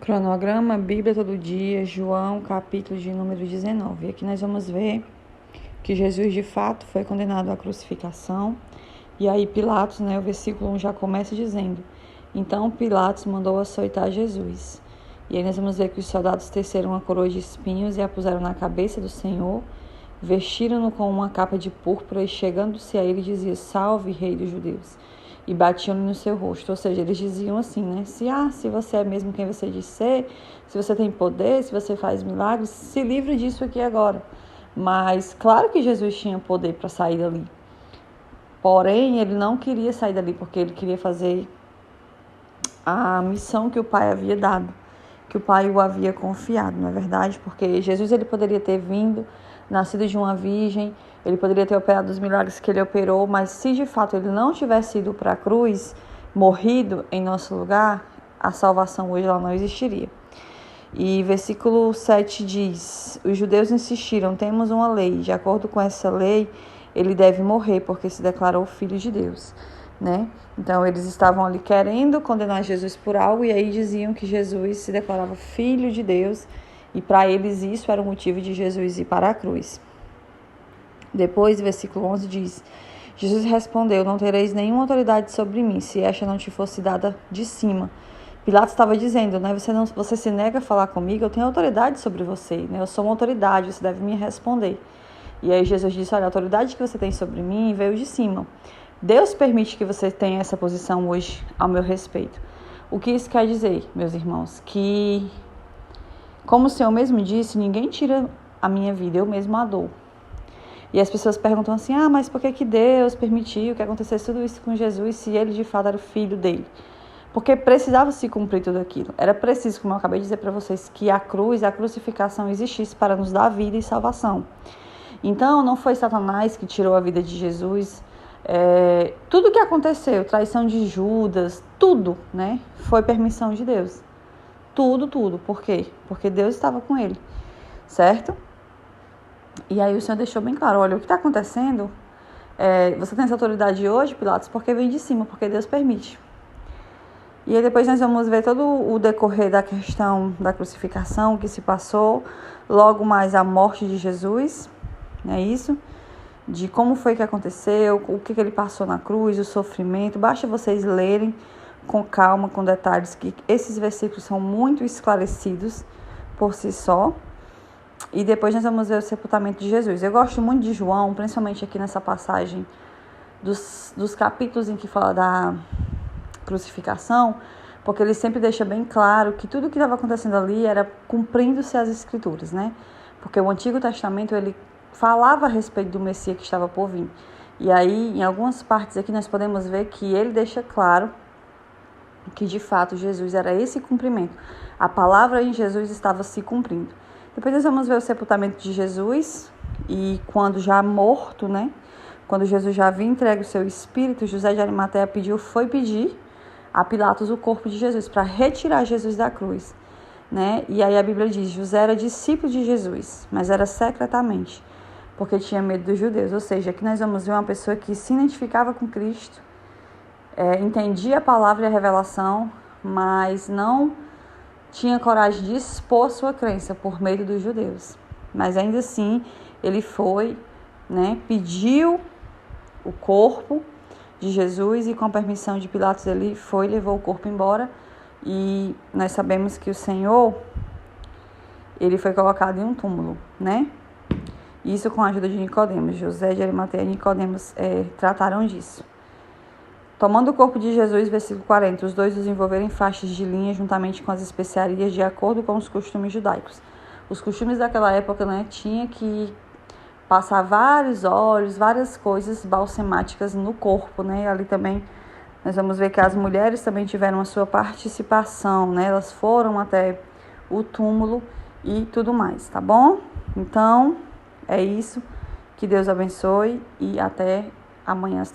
Cronograma, Bíblia todo dia, João, capítulo de número 19. Aqui nós vamos ver que Jesus de fato foi condenado à crucificação. E aí Pilatos, o versículo 1 já começa dizendo: então Pilatos mandou açoitar Jesus. E aí nós vamos ver que os soldados teceram uma coroa de espinhos e a puseram na cabeça do Senhor, vestiram-no com uma capa de púrpura e chegando-se a ele dizia: salve, rei dos judeus. E batiam-lhe no seu rosto, ou seja, eles diziam assim, se você é mesmo quem você diz ser, se você tem poder, se você faz milagres, se livre disso aqui agora. Mas claro que Jesus tinha poder para sair dali, porém ele não queria sair dali, porque ele queria fazer a missão que o Pai havia dado, que o Pai o havia confiado, não é verdade? Porque Jesus ele poderia ter vindo, nascido de uma virgem, ele poderia ter operado os milagres que ele operou, mas se de fato ele não tivesse ido para a cruz, morrido em nosso lugar, a salvação hoje ela não existiria. E versículo 7 diz: os judeus insistiram, temos uma lei, de acordo com essa lei, ele deve morrer, porque se declarou filho de Deus, Então eles estavam ali querendo condenar Jesus por algo, e aí diziam que Jesus se declarava filho de Deus, e para eles isso era o motivo de Jesus ir para a cruz. Depois, versículo 11 diz: Jesus respondeu, não tereis nenhuma autoridade sobre mim, se esta não te fosse dada de cima. Pilatos estava dizendo, você se nega a falar comigo, eu tenho autoridade sobre você, eu sou uma autoridade, você deve me responder. E aí Jesus disse, olha, a autoridade que você tem sobre mim veio de cima. Deus permite que você tenha essa posição hoje ao meu respeito. O que isso quer dizer, meus irmãos? Que, como o Senhor mesmo disse, ninguém tira a minha vida, eu mesmo a dou. E as pessoas perguntam assim, mas por que Deus permitiu que acontecesse tudo isso com Jesus se ele de fato era o filho dele? Porque precisava se cumprir tudo aquilo. Era preciso, como eu acabei de dizer para vocês, que a crucificação existisse para nos dar vida e salvação. Então não foi Satanás que tirou a vida de Jesus. Tudo que aconteceu, traição de Judas, tudo, foi permissão de Deus. Tudo. Por quê? Porque Deus estava com ele, certo? E aí o Senhor deixou bem claro, olha, o que está acontecendo, você tem essa autoridade hoje, Pilatos, porque vem de cima, porque Deus permite. E aí depois nós vamos ver todo o decorrer da questão da crucificação, que se passou, logo mais a morte de Jesus, isso? De como foi que aconteceu, o que ele passou na cruz, o sofrimento. Basta vocês lerem com calma, com detalhes, que esses versículos são muito esclarecidos por si só. E depois nós vamos ver o sepultamento de Jesus. Eu gosto muito de João, principalmente aqui nessa passagem dos capítulos em que fala da crucificação, porque ele sempre deixa bem claro que tudo o que estava acontecendo ali era cumprindo-se as Escrituras, Porque o Antigo Testamento, ele falava a respeito do Messias que estava por vir. E aí, em algumas partes aqui, nós podemos ver que ele deixa claro que, de fato, Jesus era esse cumprimento. A palavra em Jesus estava se cumprindo. Depois nós vamos ver o sepultamento de Jesus, e quando já morto, Quando Jesus já havia entregue o seu espírito, José de Arimateia foi pedir a Pilatos o corpo de Jesus, para retirar Jesus da cruz, E aí a Bíblia diz, José era discípulo de Jesus, mas era secretamente, porque tinha medo dos judeus. Ou seja, aqui nós vamos ver uma pessoa que se identificava com Cristo, entendia a palavra e a revelação, mas não tinha coragem de expor sua crença por medo dos judeus. Mas ainda assim, ele foi, pediu o corpo de Jesus, e com a permissão de Pilatos ele foi, levou o corpo embora. E nós sabemos que o Senhor, ele foi colocado em um túmulo, Isso com a ajuda de Nicodemos. José de Arimateia e Nicodemos trataram disso. Tomando o corpo de Jesus, versículo 40, os dois os envolveram em faixas de linha juntamente com as especiarias, de acordo com os costumes judaicos. Os costumes daquela época, tinha que passar vários óleos, várias coisas balsemáticas no corpo, Ali também nós vamos ver que as mulheres também tiveram a sua participação, Elas foram até o túmulo e tudo mais, tá bom? Então, é isso. Que Deus abençoe e até amanhã, se Deus